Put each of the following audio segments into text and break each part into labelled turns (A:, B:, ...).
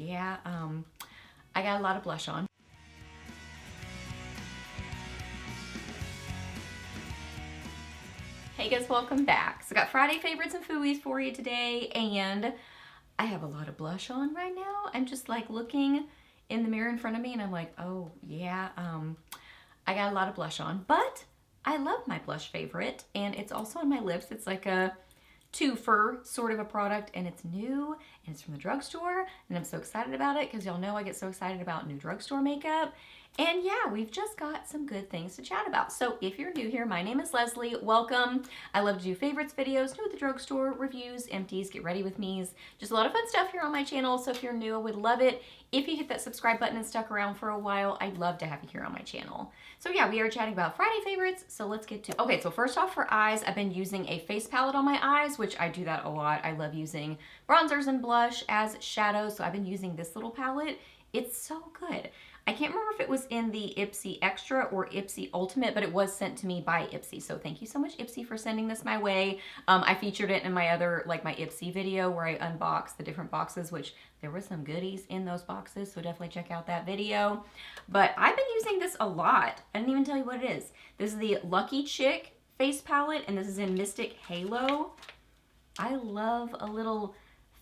A: yeah, I got a lot of blush on. Hey guys, welcome back. So I got Friday favorites and Fooeys for you today, and I have a lot of blush on right now. I'm just like looking in the mirror in front of me and I'm like, oh yeah, I got a lot of blush on, but I love my blush favorite, and it's also on my lips. It's like a twofer sort of a product, and it's new and it's from the drugstore, and I'm so excited about it because y'all know I get so excited about new drugstore makeup. And yeah, we've just got some good things to chat about. So if you're new here, my name is Leslie. Welcome. I love to do favorites videos, new at the drugstore, reviews, empties, get ready with me's. Just a lot of fun stuff here on my channel. So if you're new, I would love it if you hit that subscribe button and stuck around for a while. I'd love to have you here on my channel. So yeah, we are chatting about Friday favorites. So let's get to it. Okay, so first off, for eyes, I've been using a face palette on my eyes, which I do that a lot. I love using bronzers and blush as shadows. So I've been using this little palette. It's so good. I can't remember if it was in the Ipsy Extra or Ipsy Ultimate, but it was sent to me by Ipsy. So thank you so much, Ipsy, for sending this my way. I featured it in my other, like my Ipsy video where I unboxed the different boxes, which there were some goodies in those boxes. So definitely check out that video. But I've been using this a lot. I didn't even tell you what it is. This is the Lucky Chick face palette, and this is in Mystic Halo. I love a little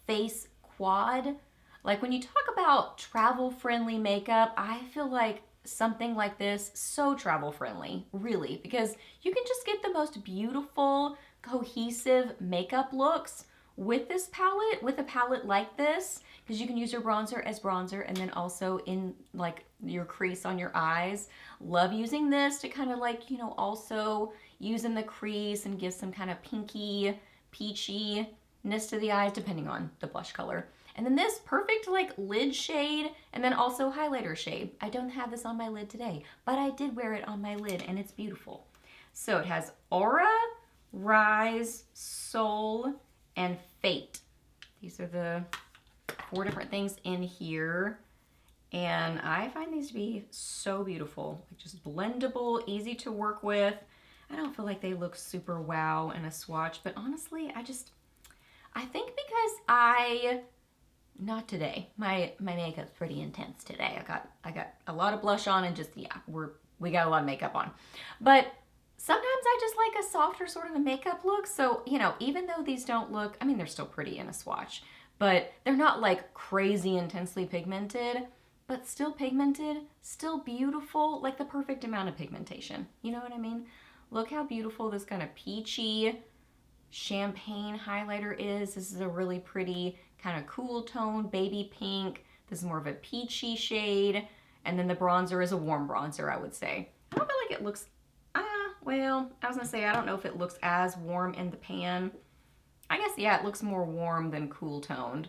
A: face quad. Like when you talk about travel-friendly makeup, I feel like something like this, so travel-friendly, really, because you can just get the most beautiful, cohesive makeup looks with this palette, with a palette like this, because you can use your bronzer as bronzer and then also in like your crease on your eyes. Love using this to kind of like, you know, also use in the crease and give some kind of pinky, peachiness to the eyes, depending on the blush color. And then this perfect like lid shade and then also highlighter shade. I don't have this on my lid today, but I did wear it on my lid and it's beautiful. So it has Aura, Rise, Soul, and Fate. These are the 4 different things in here. And I find these to be so beautiful. Like just blendable, easy to work with. I don't feel like they look super wow in a swatch, but honestly, I think because not today. My makeup's pretty intense today. I got a lot of blush on and just, yeah, we got a lot of makeup on. But sometimes I just like a softer sort of a makeup look. So, you know, even though these don't look, I mean, they're still pretty in a swatch, but they're not like crazy intensely pigmented, but still pigmented, still beautiful, like the perfect amount of pigmentation. You know what I mean? Look how beautiful this kind of peachy champagne highlighter is. This is a really pretty kind of cool tone, baby pink. This is more of a peachy shade. And then the bronzer is a warm bronzer, I would say. I don't feel like it looks, well, I was gonna say, I don't know if it looks as warm in the pan. I guess, yeah, it looks more warm than cool toned,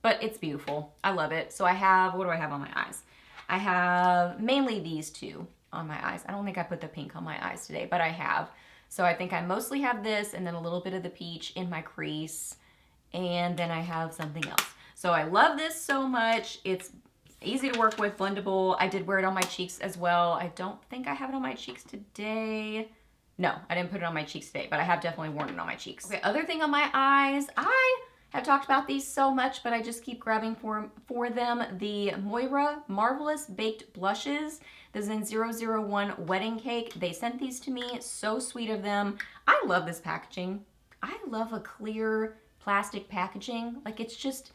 A: but it's beautiful. I love it. So I have, what do I have on my eyes? I have mainly these 2 on my eyes. I don't think I put the pink on my eyes today, but I have. So I think I mostly have this and then a little bit of the peach in my crease. And then I have something else. So I love this so much. It's easy to work with, blendable. I did wear it on my cheeks as well. I don't think I have it on my cheeks today. No, I didn't put it on my cheeks today, but I have definitely worn it on my cheeks. Okay, other thing on my eyes. I have talked about these so much, but I just keep grabbing for them. The Moira Marvelous Baked Blushes. This is in 001 Wedding Cake. They sent these to me. So sweet of them. I love this packaging. I love a clear plastic packaging. Like it's just,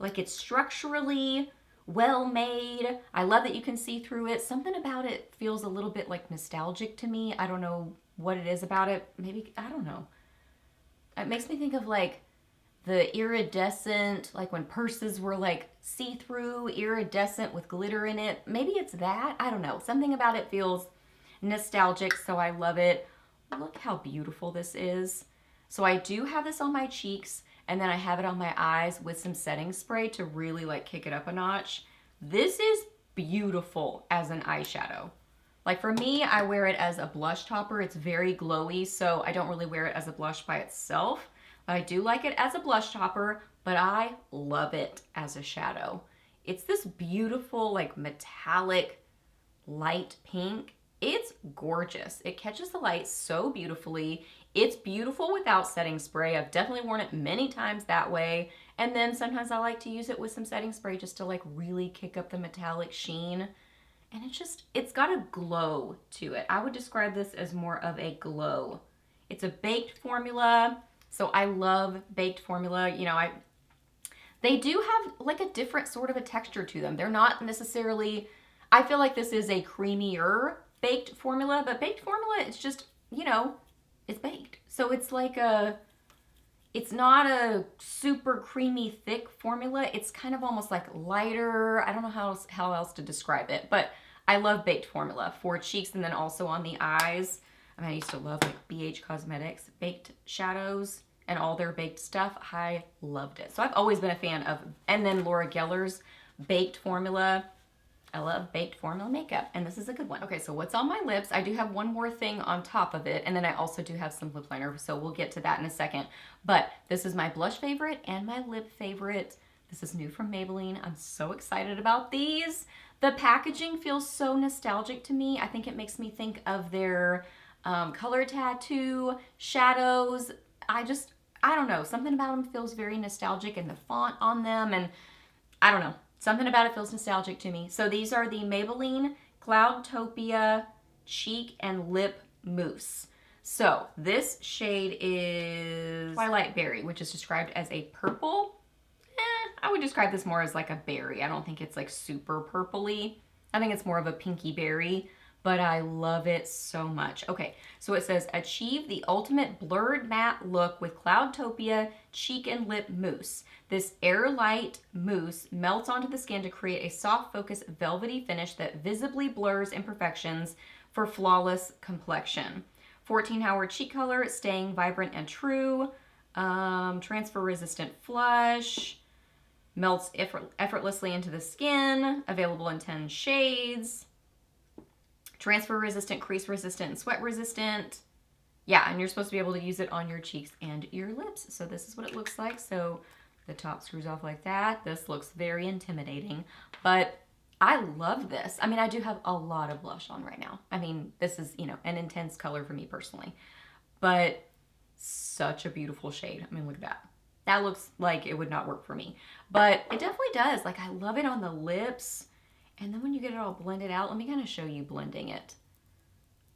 A: like it's structurally well made. I love that you can see through it. Something about it feels a little bit like nostalgic to me. I don't know what it is about it. Maybe, I don't know. It makes me think of like the iridescent, like when purses were like see-through, iridescent with glitter in it. Maybe it's that. I don't know. Something about it feels nostalgic, so I love it. Look how beautiful this is. So I do have this on my cheeks, and then I have it on my eyes with some setting spray to really like kick it up a notch. This is beautiful as an eyeshadow. Like for me, I wear it as a blush topper. It's very glowy, so I don't really wear it as a blush by itself. But I do like it as a blush topper, but I love it as a shadow. It's this beautiful, like metallic, light pink. It's gorgeous. It catches the light so beautifully. It's beautiful without setting spray. I've definitely worn it many times that way. And then sometimes I like to use it with some setting spray just to like really kick up the metallic sheen. And it's got a glow to it. I would describe this as more of a glow. It's a baked formula, so I love baked formula. You know, they do have like a different sort of a texture to them. They're not necessarily, I feel like this is a creamier baked formula, but baked formula, it's just, you know, it's baked. So it's like it's not a super creamy thick formula. It's kind of almost like lighter. I don't know how else to describe it, but I love baked formula for cheeks and then also on the eyes. I mean, I used to love like BH Cosmetics baked shadows and all their baked stuff. I loved it. So I've always been a fan of, and then Laura Geller's baked formula. I love baked formula makeup, and this is a good one. Okay, so what's on my lips? I do have one more thing on top of it, and then I also do have some lip liner, so we'll get to that in a second. But this is my blush favorite and my lip favorite. This is new from Maybelline. I'm so excited about these. The packaging feels so nostalgic to me. I think it makes me think of their color tattoo shadows. I don't know. Something about them feels very nostalgic, and the font on them, and I don't know. Something about it feels nostalgic to me. So these are the Maybelline Cloudtopia Cheek and Lip Mousse. So this shade is Twilight Berry, which is described as a purple. I would describe this more as like a berry. I don't think it's like super purpley. I think it's more of a pinky berry, but I love it so much. Okay, so it says, achieve the ultimate blurred matte look with Cloudtopia Cheek and Lip Mousse. This air-light mousse melts onto the skin to create a soft, focused, velvety finish that visibly blurs imperfections for flawless complexion. 14-hour cheek color, staying vibrant and true. Transfer-resistant flush. Melts effortlessly into the skin. Available in 10 shades. Transfer resistant, crease resistant, and sweat resistant. Yeah, and you're supposed to be able to use it on your cheeks and your lips. So this is what it looks like. So the top screws off like that. This looks very intimidating, but I love this. I mean, I do have a lot of blush on right now. I mean, this is, you know, an intense color for me personally, but such a beautiful shade. I mean, look at that. That looks like it would not work for me, but it definitely does. Like, I love it on the lips. And then when you get it all blended out, let me kind of show you blending it.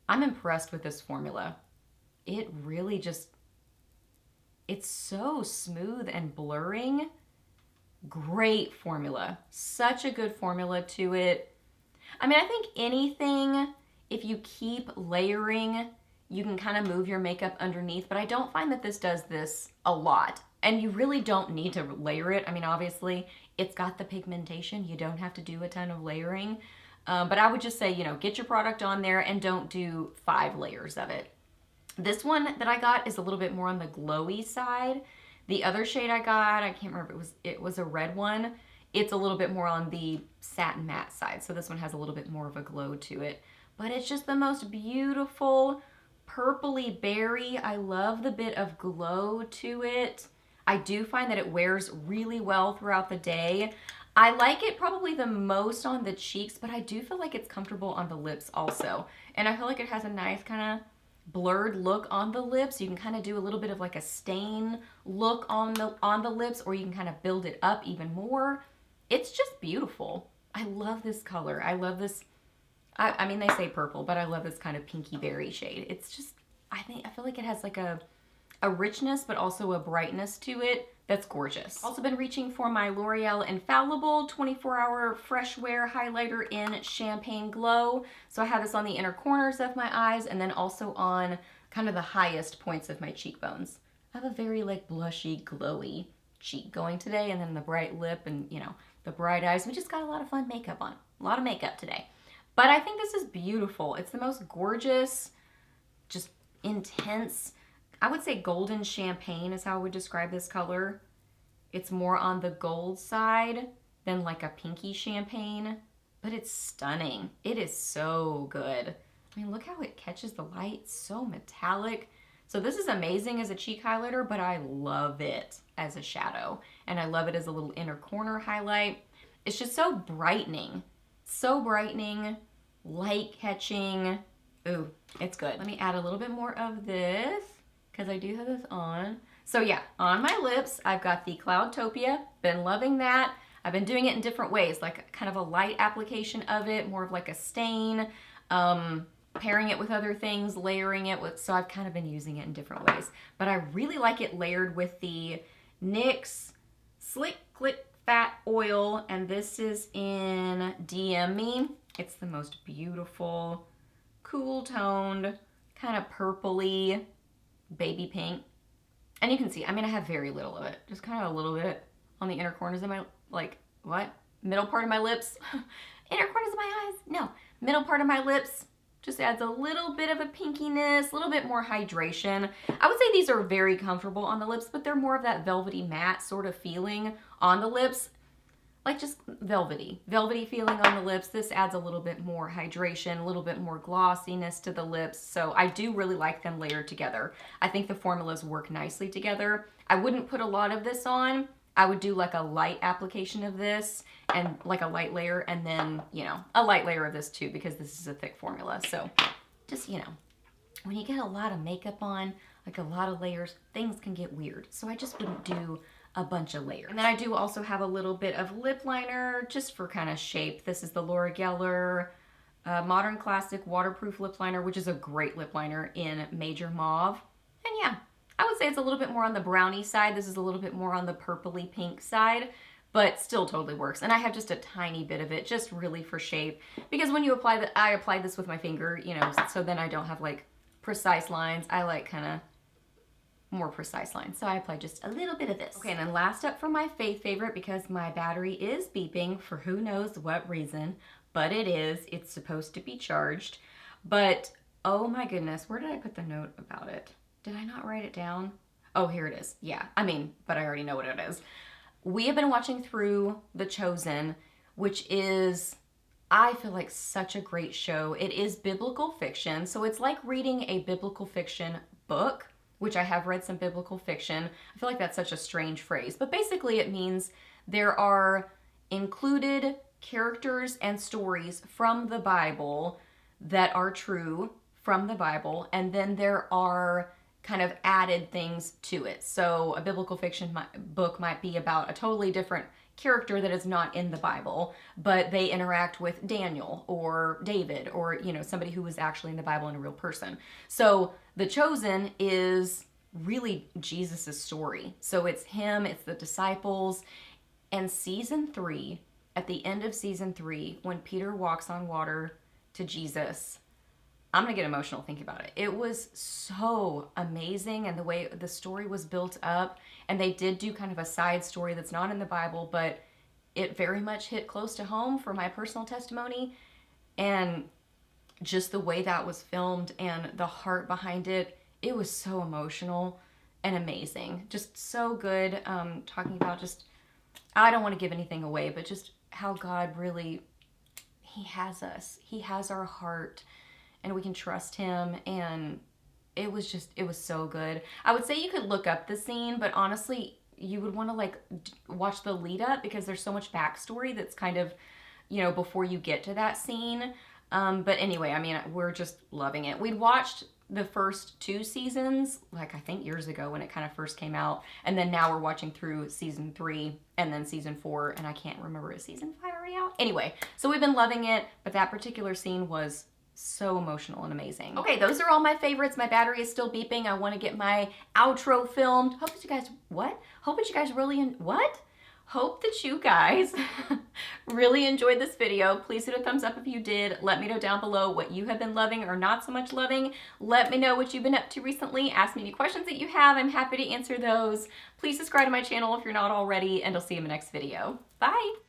A: I'm impressed with this formula. It really just, it's so smooth and blurring. Great formula. Such a good formula to it. I mean, I think anything, if you keep layering, you can kind of move your makeup underneath, but I don't find that this does this a lot. And you really don't need to layer it. I mean, obviously, it's got the pigmentation. You don't have to do a ton of layering. But I would just say, you know, get your product on there and don't do 5 layers of it. This one that I got is a little bit more on the glowy side. The other shade I got, I can't remember, it was a red one. It's a little bit more on the satin matte side. So this one has a little bit more of a glow to it. But it's just the most beautiful purpley berry. I love the bit of glow to it. I do find that it wears really well throughout the day. I like it probably the most on the cheeks, but I do feel like it's comfortable on the lips also. And I feel like it has a nice kind of blurred look on the lips. You can kind of do a little bit of like a stain look on the lips, or you can kind of build it up even more. It's just beautiful. I love this color. I love this. I mean, they say purple, but I love this kind of pinky berry shade. It's just, I feel like it has like a richness, but also a brightness to it that's gorgeous. Also been reaching for my L'Oreal Infallible 24-hour FreshWear highlighter in Champagne Glow. So I have this on the inner corners of my eyes and then also on kind of the highest points of my cheekbones. I have a very like blushy, glowy cheek going today, and then the bright lip and, you know, the bright eyes. We just got a lot of fun makeup on. A lot of makeup today. But I think this is beautiful. It's the most gorgeous, just intense, I would say golden champagne is how I would describe this color. It's more on the gold side than like a pinky champagne, but it's stunning. It is so good. I mean, look how it catches the light. It's so metallic. So this is amazing as a cheek highlighter, but I love it as a shadow. And I love it as a little inner corner highlight. It's just so brightening, light catching. Ooh, it's good. Let me add a little bit more of this, because I do have this on. So yeah, on my lips, I've got the Cloudtopia. Been loving that. I've been doing it in different ways, like kind of a light application of it, more of like a stain, pairing it with other things, layering it with, so I've kind of been using it in different ways. But I really like it layered with the NYX Slick Click Fat Oil, and this is in DM Me. It's the most beautiful, cool toned, kind of purpley, baby pink. And you can see, I mean, I have very little of it, just kind of a little bit on the inner corners of my, like, what? Middle part of my lips. Inner corners of my eyes? No. Middle part of my lips just adds a little bit of a pinkiness, a little bit more hydration. I would say these are very comfortable on the lips, but they're more of that velvety matte sort of feeling on the lips. Like just velvety feeling on the lips. This adds a little bit more hydration, a little bit more glossiness to the lips. So I do really like them layered together. I think the formulas work nicely together. I wouldn't put a lot of this on. I would do like a light application of this and like a light layer, and then, you know, a light layer of this too, because this is a thick formula. So just, you know, when you get a lot of makeup on, like a lot of layers, things can get weird. So I just wouldn't do a bunch of layers. And then I do also have a little bit of lip liner just for kind of shape. This is the Loreal Modern Classic Waterproof Lip Liner, which is a great lip liner in Major Mauve. And yeah, I would say it's a little bit more on the brownie side. This is a little bit more on the purpley pink side, but still totally works. And I have just a tiny bit of it, just really for shape. Because when you apply the, I applied this with my finger, you know, so then I don't have like precise lines. I like kind of more precise lines. So I apply just a little bit of this. Okay, and then last up for my favorite, because my battery is beeping for who knows what reason, but it is. It's supposed to be charged. But oh my goodness, where did I put the note about it? Did I not write it down? Oh, here it is. Yeah, I mean, but I already know what it is. We have been watching through The Chosen, which is, I feel like, such a great show. It is biblical fiction, so it's like reading a biblical fiction book, which I have read some biblical fiction. I feel like that's such a strange phrase, but basically it means there are included characters and stories from the Bible that are true from the Bible, and then there are kind of added things to it. So a biblical fiction book might be about a totally different character that is not in the Bible, but they interact with Daniel or David or, you know, somebody who was actually in the Bible and a real person. So The Chosen is really Jesus's story. So it's him, it's the disciples, and season 3, at the end of season 3, when Peter walks on water to Jesus, I'm gonna get emotional thinking about it. It was so amazing, and the way the story was built up, and they did do kind of a side story that's not in the Bible, but it very much hit close to home for my personal testimony, and just the way that was filmed and the heart behind it, it was so emotional and amazing. Just so good. Talking about just, I don't want to give anything away, but just how God really, he has us. He has our heart, and we can trust him, and it was just, it was so good. I would say you could look up the scene, but honestly, you would want to like watch the lead up, because there's so much backstory that's kind of, you know, before you get to that scene. But anyway, I mean, we're just loving it. We'd watched the first 2 seasons, like I think years ago when it kind of first came out, and then now we're watching through season 3 and then season 4, and I can't remember, is season 5 already out? Anyway, so we've been loving it, but that particular scene was so emotional and amazing. Okay, those are all my favorites. My battery is still beeping. I want to get my outro filmed. Hope that you guys, Hope that you guys really, Hope that you guys really enjoyed this video. Please hit a thumbs up if you did. Let me know down below what you have been loving or not so much loving. Let me know what you've been up to recently. Ask me any questions that you have. I'm happy to answer those. Please subscribe to my channel if you're not already, and I'll see you in the next video. Bye!